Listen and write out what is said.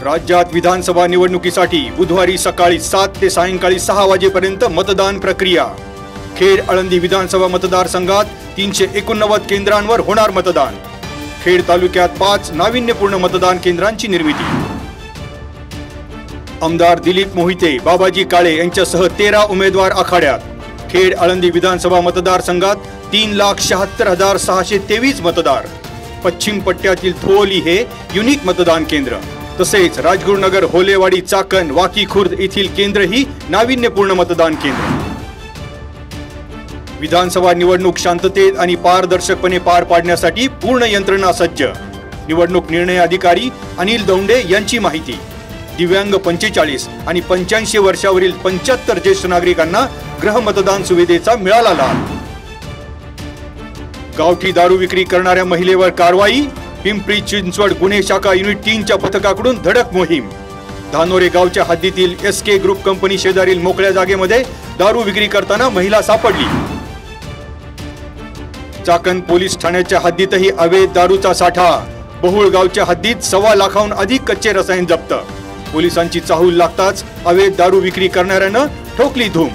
राज्यात विधानसभा निवडणुकीसाठी बुधवारी सकाळी 7 ते सायंकाळी 6 वाजेपर्यंत मतदान प्रक्रिया। खेड आळंदी विधानसभा मतदारसंघात 389 केंद्रांवर होणार मतदान। खेड तालुक्यात 5 नाविन्यपूर्ण मतदान केंद्रांची निर्मिती। आमदार दिलीप मोहिते, बाबाजी काळे यांच्यासह 13 उमेदवार आखाड्यात। खेड आळंदी विधानसभा मतदारसंघात 3,76,623 मतदार। पश्चिम पट्ट्यातील थोली हे युनिक मतदान केंद्र, तसेच राजगुरुनगर, होलेवाडी, चाकण, वाकी खुर्द येथील केंद्र ही नाविन्यपूर्ण मतदान केंद्र। विधानसभा निवडणूक शांततेत आणि पारदर्शकपणे पार पाडण्यासाठी पूर्ण यंत्रणा सज्ज। निवडणूक निर्णय अधिकारी अनिल दौंडे यांची माहिती। दिव्यांग 45 आणि 85 वर्षावरील 75 ज्येष्ठ नागरिकांना गृह मतदान सुविधेचा मिळाला लाभ। गावठी दारू विक्री करणाऱ्या महिलेवर कारवाई। पिंपरी चिंचवड गुन्हे शाखा युनिट 3च्या पथकाकडून धडक मोहीम। धानोरे गावच्या हद्दीतील SK ग्रुप कंपनी शेजारील मोकळ्या जागेमध्ये दारू विक्री करताना महिला सापडली। चाकण पोलीस ठाण्याच्या हद्दीतही अवैध दारूचा साठा। बहुळ गावच्या हद्दीत 1.25 लाखाहून अधिक कच्चे रसायन जप्त। पोलिसांची चाहूल लागताच अवैध दारू विक्री करणाऱ्यांना ठोकली धूम।